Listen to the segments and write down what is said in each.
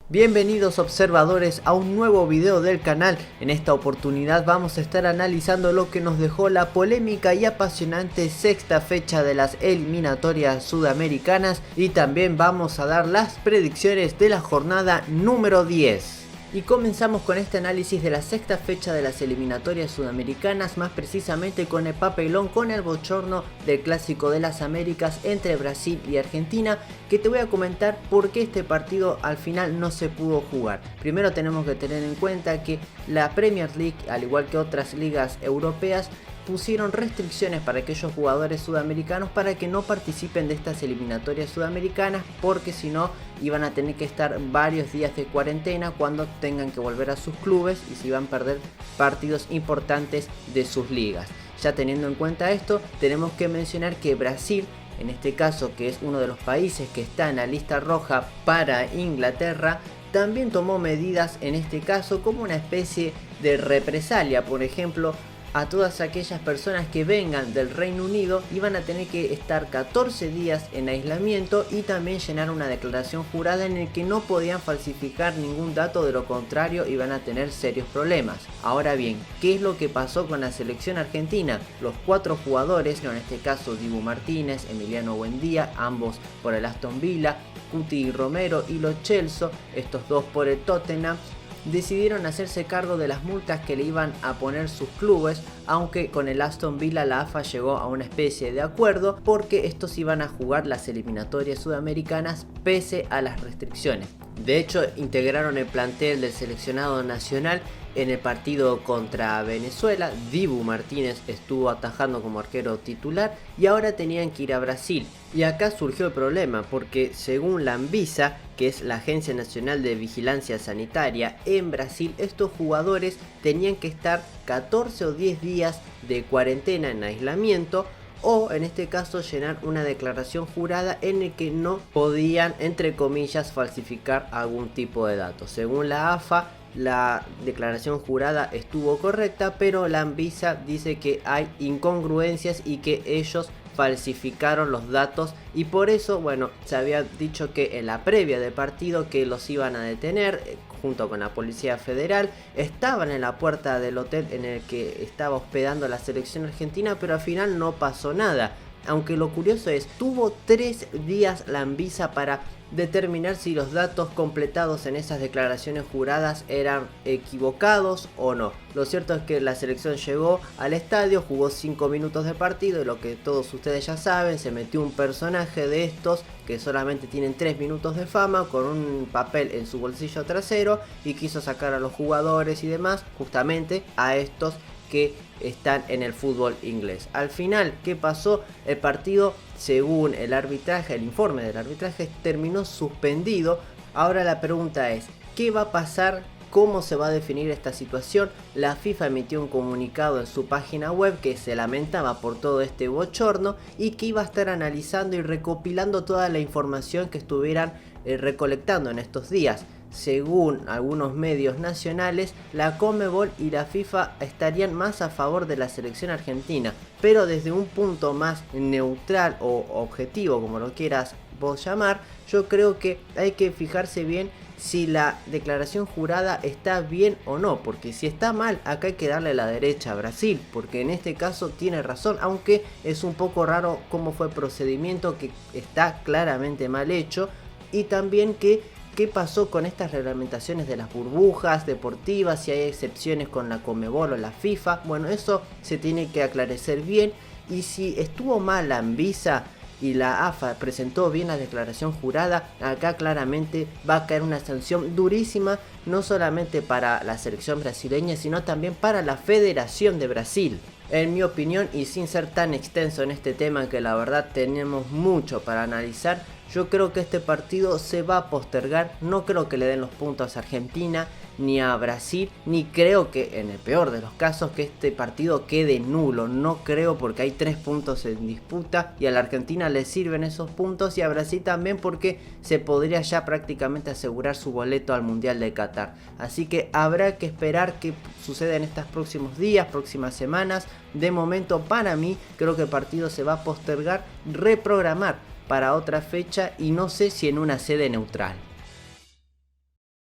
Bienvenidos observadores a un nuevo video del canal. En esta oportunidad vamos a estar analizando lo que nos dejó la polémica y apasionante sexta fecha de las eliminatorias sudamericanas y también vamos a dar las predicciones de la jornada número 10. Y comenzamos con este análisis de la sexta fecha de las eliminatorias sudamericanas, más precisamente con el papelón, con el bochorno del Clásico de las Américas entre Brasil y Argentina, que te voy a comentar por qué este partido al final no se pudo jugar. Primero tenemos que tener en cuenta que la Premier League, al igual que otras ligas europeas, pusieron restricciones para aquellos jugadores sudamericanos para que no participen de estas eliminatorias sudamericanas, porque si no iban a tener que estar varios días de cuarentena cuando tengan que volver a sus clubes y se iban a perder partidos importantes de sus ligas. Ya teniendo en cuenta esto, tenemos que mencionar que Brasil, en este caso, que es uno de los países que está en la lista roja para Inglaterra, también tomó medidas en este caso como una especie de represalia. Por ejemplo, a todas aquellas personas que vengan del Reino Unido iban a tener que estar 14 días en aislamiento y también llenar una declaración jurada en el que no podían falsificar ningún dato, de lo contrario iban a tener serios problemas. Ahora bien, ¿qué es lo que pasó con la selección argentina? Los 4 jugadores, en este caso Dibu Martínez, Emiliano Buendía, ambos por el Aston Villa, Cuti Romero y Lo Celso, estos dos por el Tottenham, decidieron hacerse cargo de las multas que le iban a poner sus clubes, aunque con el Aston Villa la AFA llegó a una especie de acuerdo porque estos iban a jugar las eliminatorias sudamericanas pese a las restricciones. De hecho, integraron el plantel del seleccionado nacional en el partido contra Venezuela. Dibu Martínez estuvo atajando como arquero titular y ahora tenían que ir a Brasil. Y acá surgió el problema porque según la Anvisa, que es la Agencia Nacional de Vigilancia Sanitaria en Brasil, estos jugadores tenían que estar 14 o 10 días de cuarentena en aislamiento, o en este caso llenar una declaración jurada en el que no podían, entre comillas, falsificar algún tipo de datos. Según la AFA, la declaración jurada estuvo correcta, pero la Anvisa dice que hay incongruencias y que ellos falsificaron los datos, y por eso, bueno, se había dicho que en la previa del partido que los iban a detener junto con la Policía Federal. Estaban en la puerta del hotel en el que estaba hospedando la selección argentina, pero al final no pasó nada. Aunque lo curioso es, tuvo 3 días la Anvisa para determinar si los datos completados en esas declaraciones juradas eran equivocados o no. Lo cierto es que la selección llegó al estadio, jugó 5 minutos de partido y lo que todos ustedes ya saben, se metió un personaje de estos que solamente tienen 3 minutos de fama con un papel en su bolsillo trasero y quiso sacar a los jugadores y demás, justamente a estos que están en el fútbol inglés. Al final, ¿qué pasó? El partido, según el arbitraje, el informe del arbitraje, terminó suspendido. Ahora la pregunta es, ¿qué va a pasar? ¿Cómo se va a definir esta situación? La FIFA emitió un comunicado en su página web que se lamentaba por todo este bochorno y que iba a estar analizando y recopilando toda la información que estuvieran recolectando en estos días. Según algunos medios nacionales, la Conmebol y la FIFA estarían más a favor de la selección argentina, pero desde un punto más neutral o objetivo, como lo quieras vos llamar, yo creo que hay que fijarse bien si la declaración jurada está bien o no, porque si está mal, acá hay que darle la derecha a Brasil, porque en este caso tiene razón, aunque es un poco raro cómo fue el procedimiento, que está claramente mal hecho, y también ¿qué pasó con estas reglamentaciones de las burbujas deportivas? Si hay excepciones con la Conmebol o la FIFA. Bueno, eso se tiene que aclarecer bien. Y si estuvo mal la Anvisa y la AFA presentó bien la declaración jurada, acá claramente va a caer una sanción durísima, no solamente para la selección brasileña, sino también para la Federación de Brasil. En mi opinión, y sin ser tan extenso en este tema, que la verdad tenemos mucho para analizar, yo creo que este partido se va a postergar. No creo que le den los puntos a Argentina ni a Brasil, ni creo que, en el peor de los casos, que este partido quede nulo. No creo, porque hay 3 puntos en disputa y a la Argentina le sirven esos puntos y a Brasil también, porque se podría ya prácticamente asegurar su boleto al Mundial de Qatar. Así que habrá que esperar qué sucede en estos próximos días, próximas semanas. De momento, para mí, creo que el partido se va a postergar, reprogramar para otra fecha, y no sé si en una sede neutral.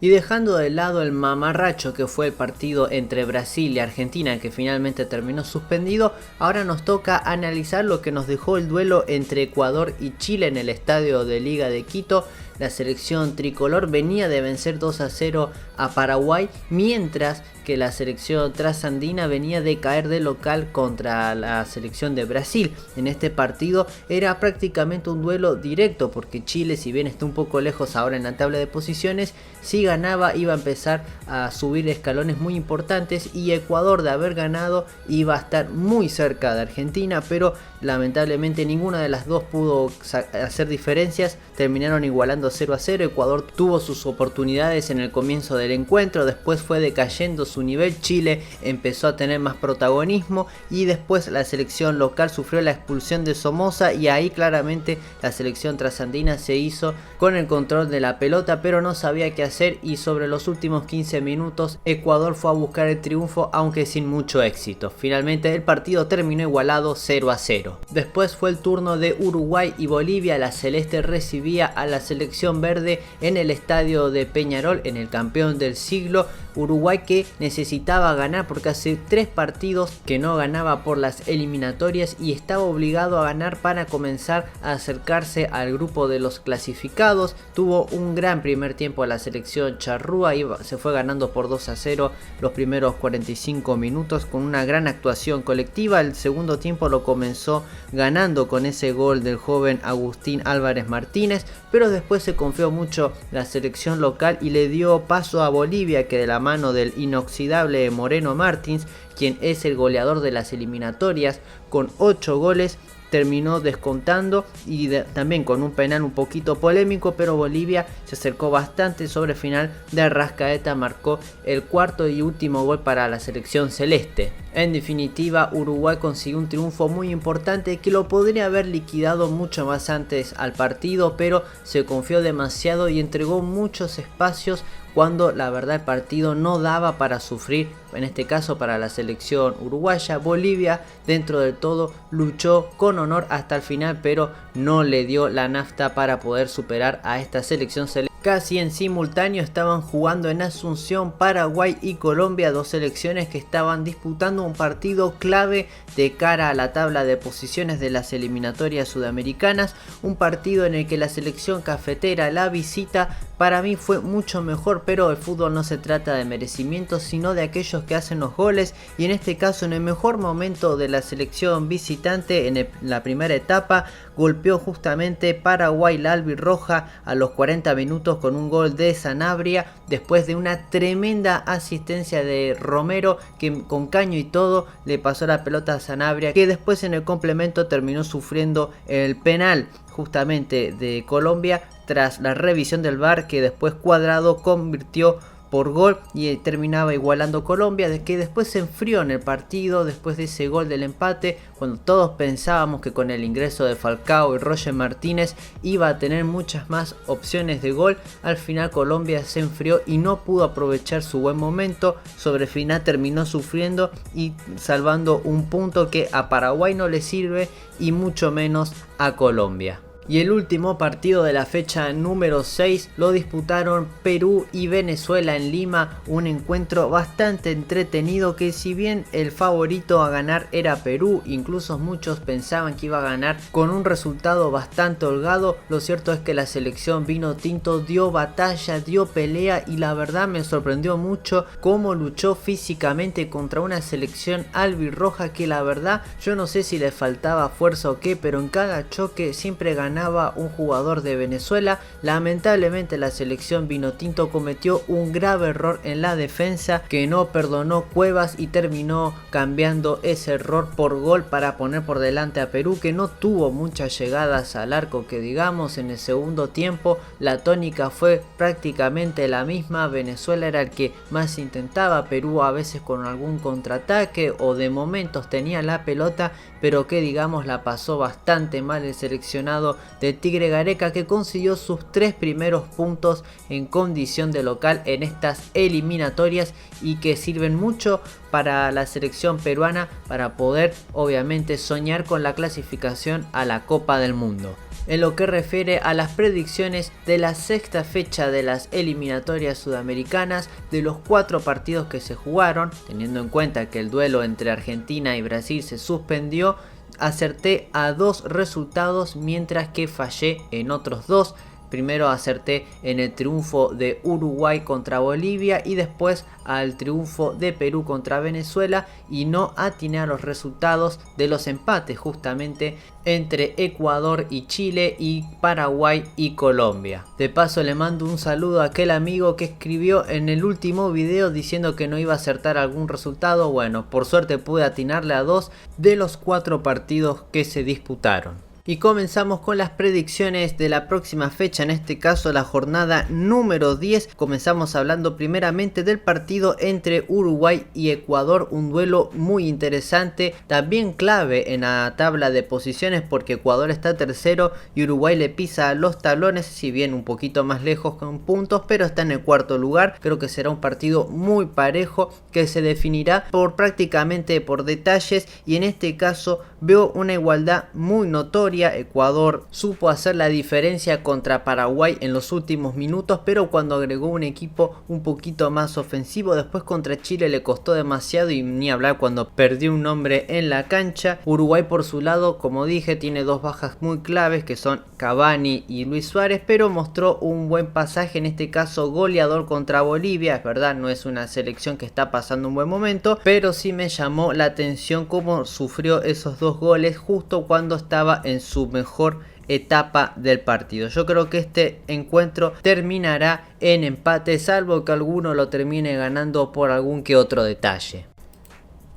Y dejando de lado el mamarracho que fue el partido entre Brasil y Argentina, que finalmente terminó suspendido, ahora nos toca analizar lo que nos dejó el duelo entre Ecuador y Chile en el estadio de Liga de Quito. La selección tricolor venía de vencer 2-0 a Paraguay, mientras que la selección trasandina venía de caer de local contra la selección de Brasil. En este partido era prácticamente un duelo directo, porque Chile, si bien está un poco lejos ahora en la tabla de posiciones, si ganaba iba a empezar a subir escalones muy importantes, y Ecuador, de haber ganado, iba a estar muy cerca de Argentina, pero lamentablemente ninguna de las dos pudo hacer diferencias. Terminaron igualando 0-0. Ecuador tuvo sus oportunidades en el comienzo del encuentro, después fue decayendo su nivel. Chile empezó a tener más protagonismo y después la selección local sufrió la expulsión de Somoza, y ahí claramente la selección trasandina se hizo con el control de la pelota, pero no sabía qué hacer, y sobre los últimos 15 minutos Ecuador fue a buscar el triunfo, aunque sin mucho éxito. Finalmente el partido terminó igualado 0-0. Después fue el turno de Uruguay y Bolivia. La celeste recibía a la selección verde en el estadio de Peñarol, en el campeón del siglo. Uruguay, que necesitaba ganar porque hace 3 partidos que no ganaba por las eliminatorias, y estaba obligado a ganar para comenzar a acercarse al grupo de los clasificados. Tuvo un gran primer tiempo a la selección charrúa, se fue ganando por 2-0 los primeros 45 minutos con una gran actuación colectiva. El segundo tiempo lo comenzó ganando con ese gol del joven Agustín Álvarez Martínez, pero después se confió mucho la selección local y le dio paso a Bolivia, que de la mano del inoxidable Moreno Martins, quien es el goleador de las eliminatorias, con 8 goles terminó descontando, y también con un penal un poquito polémico, pero Bolivia se acercó bastante. Sobre final de Arrascaeta marcó el cuarto y último gol para la selección celeste. En definitiva, Uruguay consiguió un triunfo muy importante que lo podría haber liquidado mucho más antes al partido, pero se confió demasiado y entregó muchos espacios cuando la verdad el partido no daba para sufrir, en este caso para la selección uruguaya. Bolivia, dentro de todo, luchó con honor hasta el final, pero no le dio la nafta para poder superar a esta selección celeste. Casi en simultáneo estaban jugando en Asunción Paraguay y Colombia, dos selecciones que estaban disputando un partido clave de cara a la tabla de posiciones de las eliminatorias sudamericanas. Un partido en el que la selección cafetera, la visita, para mí fue mucho mejor, pero el fútbol no se trata de merecimientos, sino de aquellos que hacen los goles, y en este caso, en el mejor momento de la selección visitante, en la primera etapa, golpeó justamente Paraguay la albirroja a los 40 minutos con un gol de Sanabria, después de una tremenda asistencia de Romero, que con caño y todo le pasó la pelota a Sanabria, que después en el complemento terminó sufriendo el penal justamente de Colombia tras la revisión del VAR, que después Cuadrado convirtió por gol y terminaba igualando Colombia, de que después se enfrió en el partido después de ese gol del empate, cuando todos pensábamos que con el ingreso de Falcao y Roger Martínez iba a tener muchas más opciones de gol. Al final Colombia se enfrió y no pudo aprovechar su buen momento. Sobre el final terminó sufriendo y salvando un punto que a Paraguay no le sirve y mucho menos a Colombia. Y el último partido de la fecha número 6 lo disputaron Perú y Venezuela en Lima, un encuentro bastante entretenido, que si bien el favorito a ganar era Perú, incluso muchos pensaban que iba a ganar con un resultado bastante holgado, lo cierto es que la selección vino tinto dio batalla, dio pelea, y la verdad me sorprendió mucho cómo luchó físicamente contra una selección albirroja que la verdad yo no sé si le faltaba fuerza o qué, pero en cada choque siempre ganaba un jugador de Venezuela. Lamentablemente la selección vinotinto cometió un grave error en la defensa que no perdonó Cuevas y terminó cambiando ese error por gol para poner por delante a Perú, que no tuvo muchas llegadas al arco que digamos. En el segundo tiempo la tónica fue prácticamente la misma. Venezuela era el que más intentaba, Perú a veces con algún contraataque o de momentos tenía la pelota, pero que digamos la pasó bastante mal el seleccionado de Tigre Gareca, que consiguió sus 3 primeros puntos en condición de local en estas eliminatorias y que sirven mucho para la selección peruana para poder obviamente soñar con la clasificación a la Copa del Mundo. en lo que refiere a las predicciones de la sexta fecha de las eliminatorias sudamericanas. De los 4 partidos que se jugaron, teniendo en cuenta que el duelo entre Argentina y Brasil se suspendió, acerté a 2 resultados, mientras que fallé en otros 2. Primero acerté en el triunfo de Uruguay contra Bolivia y después al triunfo de Perú contra Venezuela, y no atiné a los resultados de los empates justamente entre Ecuador y Chile y Paraguay y Colombia. De paso le mando un saludo a aquel amigo que escribió en el último video diciendo que no iba a acertar algún resultado. Bueno, por suerte pude atinarle a 2 de los 4 partidos que se disputaron. Y comenzamos con las predicciones de la próxima fecha, en este caso la jornada número 10. Comenzamos hablando primeramente del partido entre Uruguay y Ecuador, un duelo muy interesante, también clave en la tabla de posiciones, porque Ecuador está tercero y Uruguay le pisa los talones, si bien un poquito más lejos con puntos, pero está en el cuarto lugar. Creo que será un partido muy parejo que se definirá prácticamente por detalles, y en este caso veo una igualdad muy notoria. Ecuador supo hacer la diferencia contra Paraguay en los últimos minutos, pero cuando agregó un equipo un poquito más ofensivo. Después contra Chile le costó demasiado, y ni hablar cuando perdió un hombre en la cancha. Uruguay por su lado, como dije, tiene 2 bajas muy claves que son Cavani y Luis Suárez, pero mostró un buen pasaje, en este caso goleador contra Bolivia. Es verdad, no es una selección que está pasando un buen momento, pero sí me llamó la atención cómo sufrió esos 2 goles justo cuando estaba en su mejor etapa del partido. Yo creo que este encuentro terminará en empate, salvo que alguno lo termine ganando por algún que otro detalle.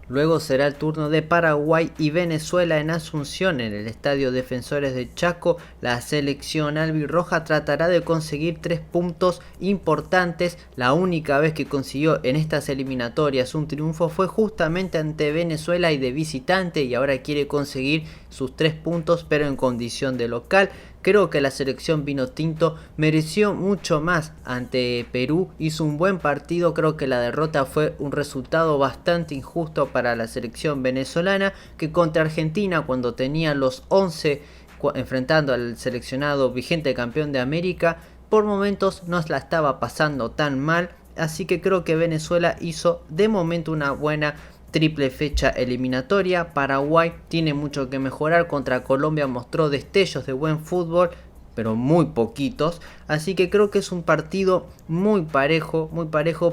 Luego será el turno de Paraguay y Venezuela en Asunción, en el Estadio Defensores de Chaco. La selección albirroja tratará de conseguir 3 puntos importantes. La única vez que consiguió en estas eliminatorias un triunfo fue justamente ante Venezuela y de visitante, y ahora quiere conseguir sus 3 puntos, pero en condición de local. Creo que la selección vinotinto mereció mucho más ante Perú, hizo un buen partido. Creo que la derrota fue un resultado bastante injusto para la selección venezolana, que contra Argentina, cuando tenía los 11 enfrentando al seleccionado vigente campeón de América, por momentos no la estaba pasando tan mal. Así que creo que Venezuela hizo de momento una buena triple fecha eliminatoria. Paraguay tiene mucho que mejorar, contra Colombia mostró destellos de buen fútbol, pero muy poquitos, así que creo que es un partido muy parejo,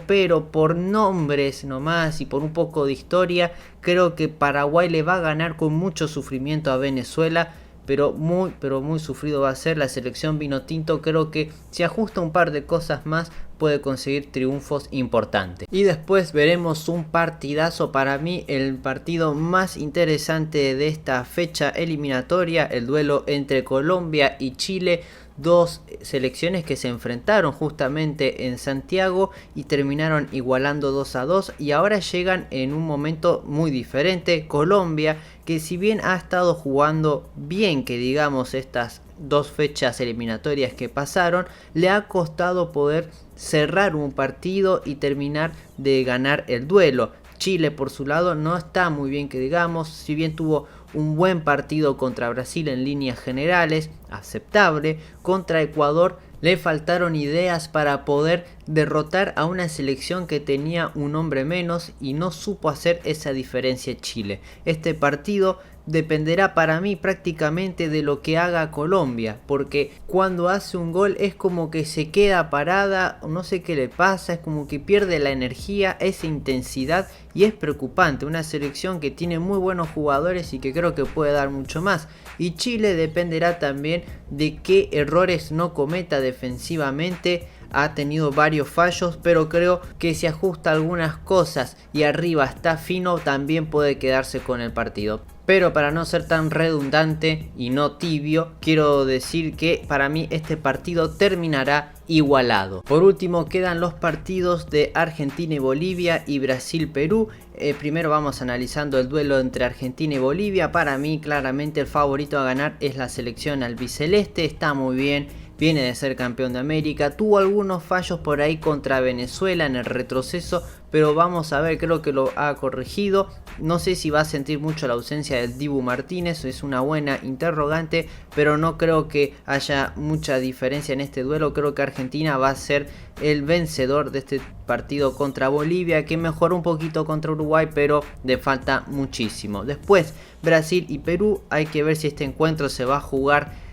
pero por nombres nomás y por un poco de historia, creo que Paraguay le va a ganar con mucho sufrimiento a Venezuela, pero muy sufrido va a ser. La selección vinotinto creo que si ajusta un par de cosas más puede conseguir triunfos importantes. Y después veremos un partidazo, para mí el partido más interesante de esta fecha eliminatoria, el duelo entre Colombia y Chile. 2 selecciones que se enfrentaron justamente en Santiago y terminaron igualando 2-2, y ahora llegan en un momento muy diferente. Colombia, que si bien ha estado jugando bien, que digamos estas 2 fechas eliminatorias que pasaron, le ha costado poder cerrar un partido y terminar de ganar el duelo. Chile por su lado no está muy bien, que digamos, si bien tuvo un buen partido contra Brasil en líneas generales, aceptable. Contra Ecuador le faltaron ideas para poder derrotar a una selección que tenía un hombre menos, y no supo hacer esa diferencia Chile. Este partido dependerá para mí prácticamente de lo que haga Colombia, porque cuando hace un gol es como que se queda parada, no sé qué le pasa, es como que pierde la energía, esa intensidad, y es preocupante. Una selección que tiene muy buenos jugadores y que creo que puede dar mucho más. Y Chile dependerá también de qué errores no cometa defensivamente. Ha tenido varios fallos, pero creo que si ajusta algunas cosas y arriba está fino, también puede quedarse con el partido. Pero para no ser tan redundante y no tibio, quiero decir que para mí este partido terminará igualado. Por último quedan los partidos de Argentina y Bolivia y Brasil-Perú. Primero vamos analizando el duelo entre Argentina y Bolivia. Para mí claramente el favorito a ganar es la selección albiceleste. Está muy bien viene de ser campeón de América, tuvo algunos fallos por ahí contra Venezuela en el retroceso, pero vamos a ver, creo que lo ha corregido. No sé si va a sentir mucho la ausencia del Dibu Martínez, es una buena interrogante, pero no creo que haya mucha diferencia en este duelo. Creo que Argentina va a ser el vencedor de este partido contra Bolivia, que mejoró un poquito contra Uruguay, pero le falta muchísimo. Después, Brasil y Perú, hay que ver si este encuentro se va a jugar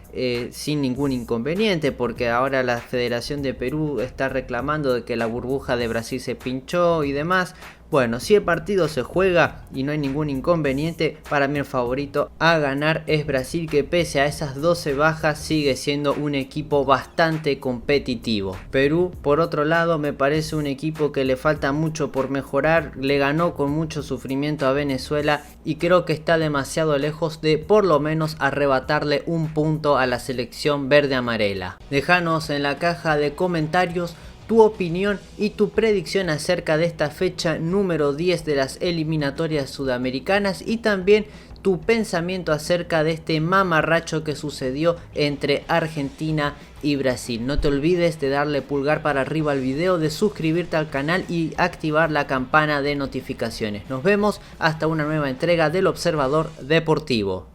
sin ningún inconveniente, porque ahora la Federación de Perú está reclamando de que la burbuja de Brasil se pinchó y demás. Bueno, si el partido se juega y no hay ningún inconveniente, para mí el favorito a ganar es Brasil, que pese a esas 12 bajas sigue siendo un equipo bastante competitivo. Perú, por otro lado, me parece un equipo que le falta mucho por mejorar, le ganó con mucho sufrimiento a Venezuela y creo que está demasiado lejos de por lo menos arrebatarle un punto a la selección verde-amarela. Déjanos en la caja de comentarios tu opinión y tu predicción acerca de esta fecha número 10 de las eliminatorias sudamericanas, y también tu pensamiento acerca de este mamarracho que sucedió entre Argentina y Brasil. No te olvides de darle pulgar para arriba al video, de suscribirte al canal y activar la campana de notificaciones. Nos vemos hasta una nueva entrega del Observador Deportivo.